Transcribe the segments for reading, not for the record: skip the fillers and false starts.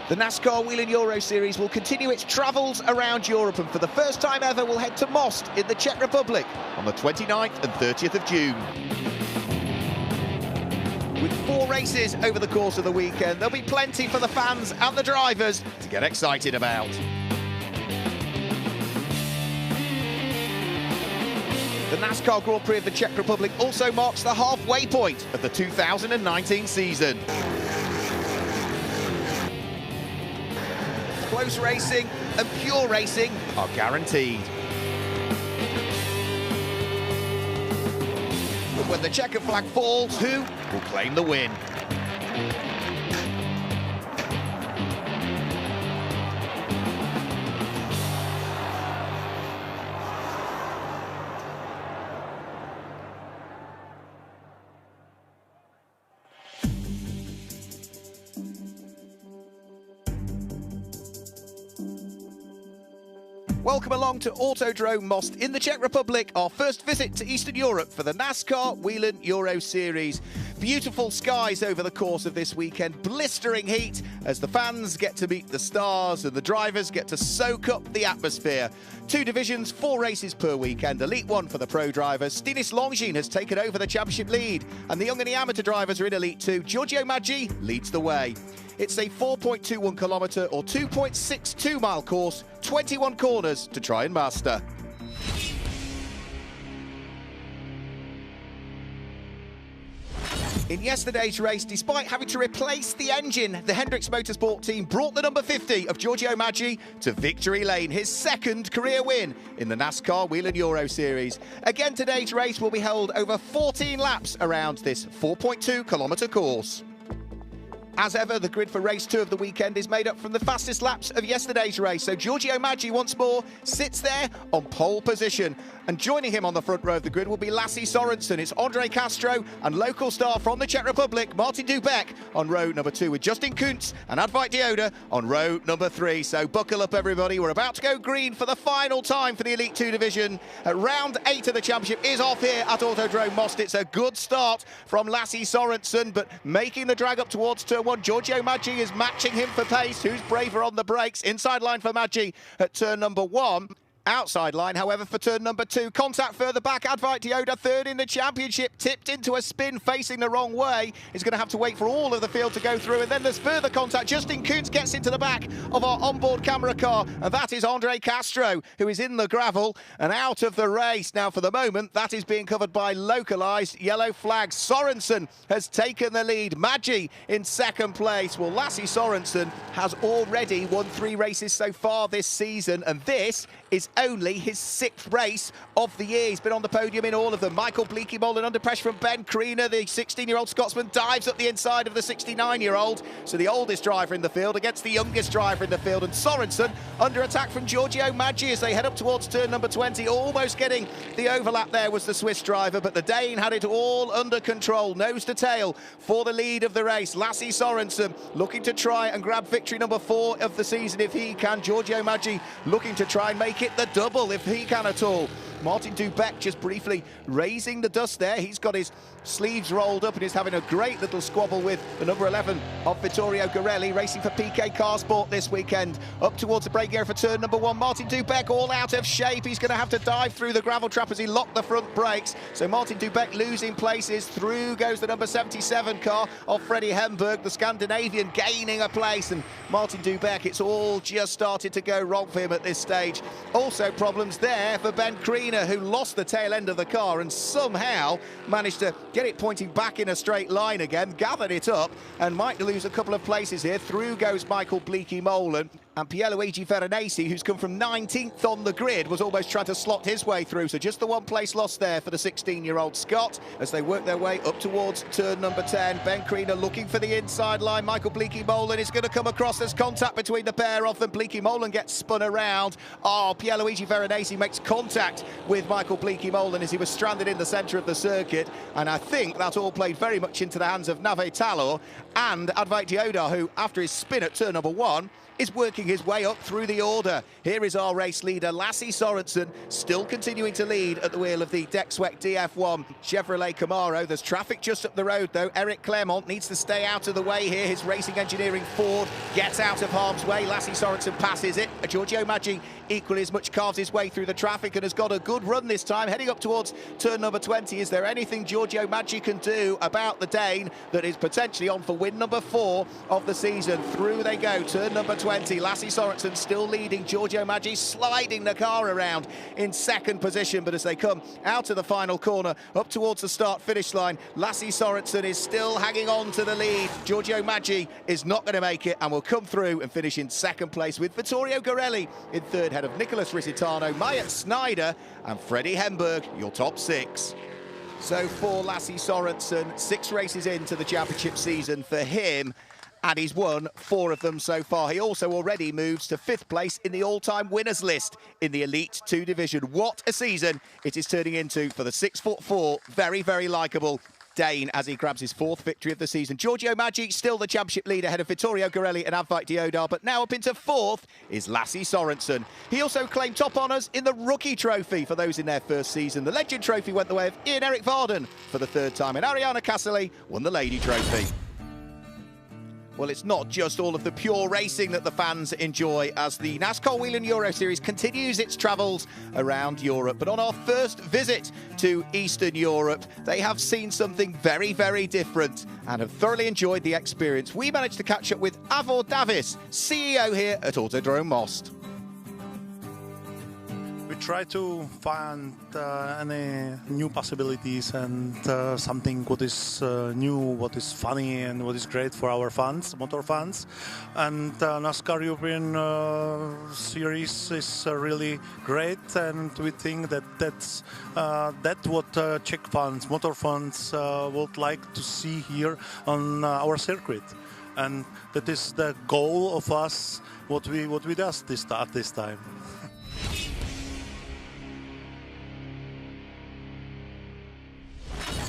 The NASCAR Whelen Euro Series will continue its travels around Europe, and for the first time ever will head to Most in the Czech Republic on the 29th and 30th of June. With 4 races over the course of the weekend, there'll be plenty for the fans and the drivers to get excited about. The NASCAR Grand Prix of the Czech Republic also marks the halfway point of the 2019 season. Close racing and pure racing are guaranteed. But when the checkered flag falls, who will claim the win? Welcome along to Autodrome Most in the Czech Republic, our first visit to Eastern Europe for the NASCAR Whelen Euro Series. Beautiful skies over the course of this weekend, blistering heat as the fans get to meet the stars and the drivers get to soak up the atmosphere. 2 divisions, 4 races per weekend. Elite 1 for the pro drivers. Stinis Longines has taken over the championship lead, and the young and the amateur drivers are in Elite 2. Giorgio Maggi leads the way. It's a 4.21 kilometre or 2.62 mile course, 21 corners to try and master. In yesterday's race, despite having to replace the engine, the Hendricks Motorsport team brought the number 50 of Giorgio Maggi to victory lane, his 2nd career win in the NASCAR Whelen Euro Series. Again, today's race will be held over 14 laps around this 4.2 kilometre course. As ever, the grid for race 2 of the weekend is made up from the fastest laps of yesterday's race. So Giorgio Maggi once more sits there on pole position. And joining him on the front row of the grid will be Lasse Sorensen. It's Ondrej Castro and local star from the Czech Republic, Martin Dubek, on row number 2 with Justin Kuntz and Advait Dioda on row number 3. So buckle up, everybody. We're about to go green for the final time for the Elite 2 division. Round 8 of the championship is off here at Autodrome Most. It's a good start from Lasse Sorensen, but making the drag up towards turn 1. Giorgio Maggi is matching him for pace. Who's braver on the brakes? Inside line for Maggi at turn number 1. Outside line, however, for turn number 2. Contact further back. Advait Dioda, 3rd in the championship, tipped into a spin facing the wrong way. He's going to have to wait for all of the field to go through, and then there's further contact. Justin Kuntz gets into the back of our onboard camera car, and that is Ondrej Castro, who is in the gravel and out of the race. Now, for the moment, that is being covered by localised yellow flags. Sorensen has taken the lead. Maggi in 2nd place. Well, Lasse Sorensen has already won 3 races so far this season, and this is only his 6th race of the year. He's been on the podium in all of them. Michael Bleekemolen under pressure from Ben Creanor. The 16-year-old Scotsman dives up the inside of the 69-year-old. So the oldest driver in the field against the youngest driver in the field. And Sorensen under attack from Giorgio Maggi as they head up towards turn number 20. Almost getting the overlap there was the Swiss driver, but the Dane had it all under control. Nose to tail for the lead of the race. Lasse Sorensen looking to try and grab victory number 4 of the season if he can. Giorgio Maggi looking to try and make it the double if he can at all. Martin Dubek just briefly raising the dust there. He's got his sleeves rolled up and is having a great little squabble with the number 11 of Vittorio Garelli, racing for PK Car Sport this weekend. Up towards the brake area for turn number 1. Martin Dubek all out of shape. He's going to have to dive through the gravel trap as he locked the front brakes. So Martin Dubek losing places. Through goes the number 77 car of Freddie Hemberg, the Scandinavian, gaining a place. And Martin Dubek, it's all just started to go wrong for him at this stage. Also problems there for Ben Creanor, who lost the tail end of the car and somehow managed to get it pointing back in a straight line again, gathered it up and might lose a couple of places here. Through goes Michael Bleekemolen. And Pierluigi Veronesi, who's come from 19th on the grid, was almost trying to slot his way through. So just the 1 place loss there for the 16-year-old Scot as they work their way up towards turn number 10. Ben Creanor looking for the inside line. Michael Bleekemolen is going to come across. There's contact between the pair of them. Bleekemolen gets spun around. Oh, Pierluigi Veronesi makes contact with Michael Bleekemolen as he was stranded in the centre of the circuit. And I think that all played very much into the hands of Nave Talor and Advait Dioda, who, after his spin at turn number 1, is working working his way up through the order. Here is our race leader, Lasse Sorensen, still continuing to lead at the wheel of the Dexwec DF1 Chevrolet Camaro. There's traffic just up the road, though. Eric Clermont needs to stay out of the way here. His Racing Engineering Ford gets out of harm's way. Lasse Sorensen passes it. Giorgio Maggi equally as much carves his way through the traffic and has got a good run this time, heading up towards turn number 20. Is there anything Giorgio Maggi can do about the Dane that is potentially on for win number 4 of the season? Through they go, turn number 20. Lasse Sorensen still leading. Giorgio Maggi sliding the car around in second position, but as they come out of the final corner, up towards the start-finish line, Lasse Sorensen is still hanging on to the lead. Giorgio Maggi is not going to make it and will come through and finish in second place, with Vittorio Gorelli in third, ahead of Nicholas Risitano, Mayat Snyder and Freddie Hemberg, your top 6. So for Lasse Sorensen, 6 races into the championship season for him, and he's won 4 of them so far. He also already moves to 5th place in the all-time winners list in the Elite 2 division. What a season it is turning into for the 6'4", very, very likeable Dane as he grabs his 4th victory of the season. Giorgio Maggi still the championship leader, ahead of Vittorio Gorelli and Avvite Diodar, but now up into 4th is Lasse Sorensen. He also claimed top honours in the Rookie Trophy for those in their first season. The Legend Trophy went the way of Ian-Eric Varden for the 3rd time, and Ariana Casale won the Lady Trophy. Well, it's not just all of the pure racing that the fans enjoy as the NASCAR Wheel and Euro Series continues its travels around Europe. But on our first visit to Eastern Europe, they have seen something very, very different and have thoroughly enjoyed the experience. We managed to catch up with Avor Davis, CEO here at Autodrome Most. We try to find any new possibilities and something what is new, what is funny and what is great for our fans, motor fans. And NASCAR European Series is really great, and we think that that's what Czech fans, motor fans would like to see here on our circuit. And that is the goal of us, what we do at this time.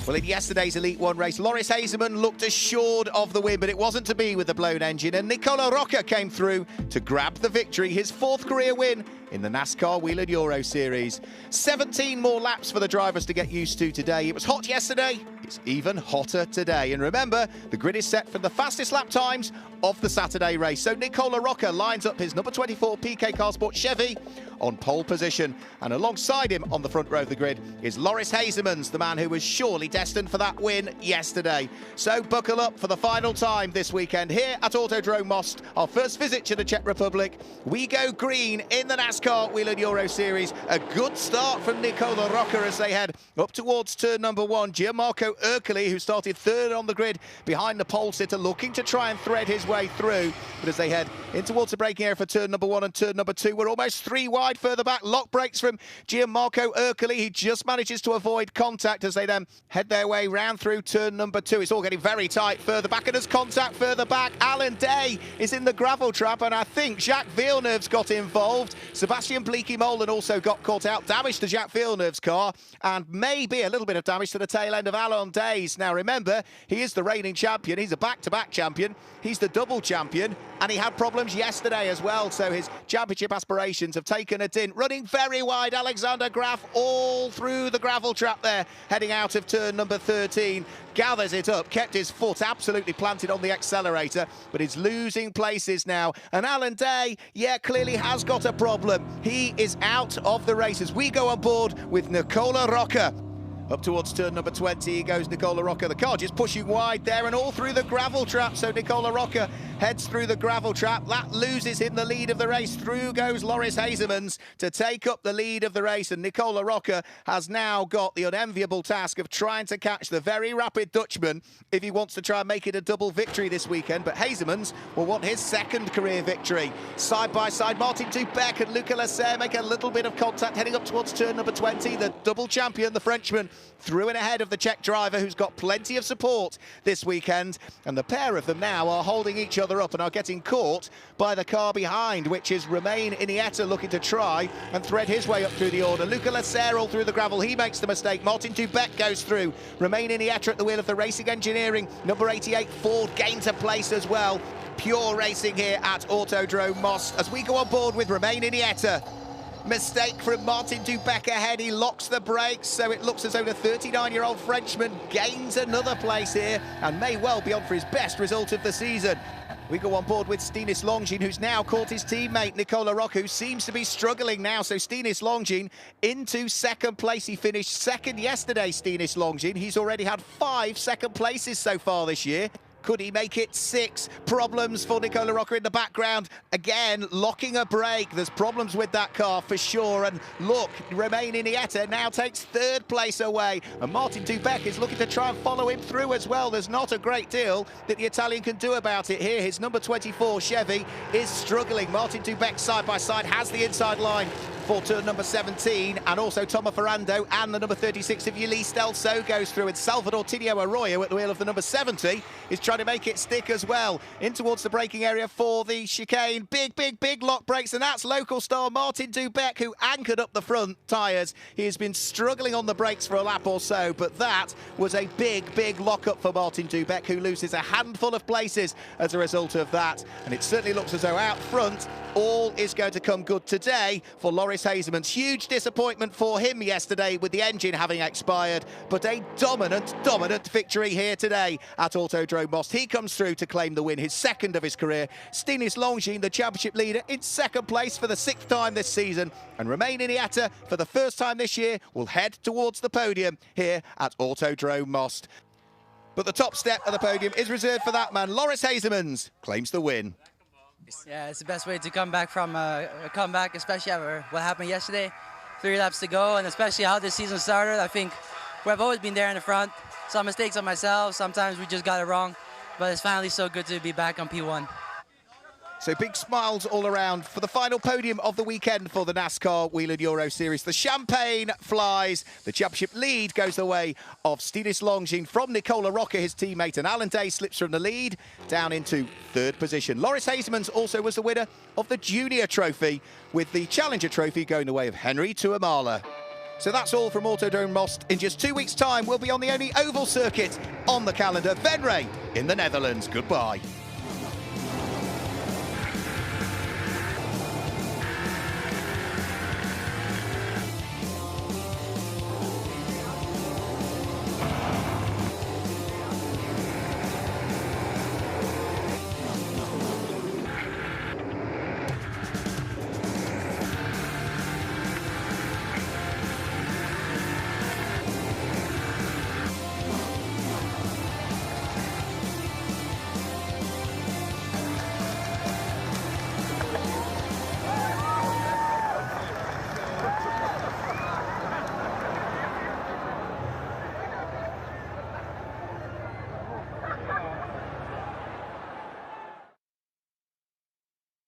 Well, in yesterday's Elite 1 race, Loris Hazeman looked assured of the win, but it wasn't to be with the blown engine, and Nicola Rocca came through to grab the victory, his 4th career win in the NASCAR Wheel and Euro Series. 17 more laps for the drivers to get used to today. It was hot yesterday, it's even hotter today. And remember, the grid is set for the fastest lap times of the Saturday race. So Nicola Rocca lines up his number 24 PK Car Sport Chevy on pole position, and alongside him on the front row of the grid is Loris Hazemans, the man who was surely destined for that win yesterday. So buckle up for the final time this weekend here at Autodrome Most, our first visit to the Czech Republic. We go green in the NASCAR Wheel and Euro Series. A good start from Nicola Rocca as they head up towards turn number 1. Gianmarco Ercoli, who started 3rd on the grid behind the pole sitter, looking to try and thread his way through, but as they head in towards the braking area for turn number 1 and turn number 2, we're almost 3 wide further back. Lock brakes from Gianmarco Ercoli. He just manages to avoid contact as they then head their way round through turn number 2. It's all getting very tight further back, and as contact further back, Alan Day is in the gravel trap, and I think Jacques Villeneuve's got involved. Sebastian Bleekie-Molen also got caught out. Damage to Jacques Villeneuve's car, and maybe a little bit of damage to the tail end of Alan Day's. Now remember, he is the reigning champion. He's a back-to-back champion. He's the double champion, and he had problems yesterday as well, so his championship aspirations have taken a dint. Running very wide, Alexander Graf all through the gravel trap there, heading out of turn number 13. Gathers it up, kept his foot absolutely planted on the accelerator, but is losing places now. And Alan Day, yeah, clearly has got a problem. He is out of the race as we go on board with Nicola Rocca. Up towards turn number 20 goes Nicola Rocca. The car just pushing wide there and all through the gravel trap. So Nicola Rocca heads through the gravel trap. That loses him the lead of the race. Through goes Loris Hazemans to take up the lead of the race. And Nicola Rocca has now got the unenviable task of trying to catch the very rapid Dutchman if he wants to try and make it a double victory this weekend. But Hazemans will want his 2nd career victory. Side by side, Martin Dubec and Luca Lasserre make a little bit of contact heading up towards turn number 20. The double champion, the Frenchman, through and ahead of the Czech driver who's got plenty of support this weekend, and the pair of them now are holding each other up and are getting caught by the car behind, which is Romain Iniesta looking to try and thread his way up through the order. Luca Lasserre all through the gravel, he makes the mistake. Martin Dubec goes through. Romain Iniesta at the wheel of the Racing Engineering number 88 Ford gains a place as well. Pure racing here at Autodrome Most as we go on board with Romain Iniesta. Mistake from Martin Dubec ahead. He locks the brakes, so it looks as though the 39-year-old Frenchman gains another place here and may well be on for his best result of the season. We go on board with Stinis Longin, who's now caught his teammate Nicola Rock, who seems to be struggling now. So Stinis Longin into second place. He finished second yesterday, Stinis Longin. He's already had 5 second places so far this year. Could he make it 6? Problems for Nicola Rocker in the background. Again, locking a brake. There's problems with that car for sure. And look, Romain Iniesta now takes 3rd place away. And Martin Dubec is looking to try and follow him through as well. There's not a great deal that the Italian can do about it here. His number 24 Chevy is struggling. Martin Dubec side by side has the inside line for turn number 17, and also Tomo Ferrando and the number 36 of Ulysse Delso goes through, and Salvador Tinio Arroyo at the wheel of the number 70 is trying to make it stick as well. In towards the braking area for the chicane. Big lock brakes, and that's local star Martin Dubec, who anchored up the front tyres. He has been struggling on the brakes for a lap or so, but that was a big lock-up for Martin Dubec, who loses a handful of places as a result of that. And it certainly looks as though out front, all is going to come good today for Loris Hazeman's. Huge disappointment for him yesterday with the engine having expired, but a dominant victory here today at Autodrome Most. He comes through to claim the win, his 2nd of his career. Stinis Longin, the championship leader, in 2nd place for the 6th time this season, and Romain Iniesta, for the 1st time this year, will head towards the podium here at Autodrome Most. But the top step of the podium is reserved for that man. Loris Hazemans claims the win. Yeah, it's the best way to come back from a comeback, especially after what happened yesterday. 3 laps to go, and especially how this season started. I think we've always been there in the front. Some mistakes on myself, sometimes we just got it wrong, but it's finally so good to be back on P1. So big smiles all around for the final podium of the weekend for the NASCAR Wheel and Euro Series. The champagne flies. The championship lead goes the way of Stinis Longin from Nicola Rocker, his teammate, and Alan Day slips from the lead down into 3rd position. Loris Hazemans also was the winner of the Junior Trophy, with the Challenger Trophy going the way of Henry Tuamala. So that's all from Autodrome Most. In just 2 weeks' time, we'll be on the only oval circuit on the calendar, Venray in the Netherlands. Goodbye.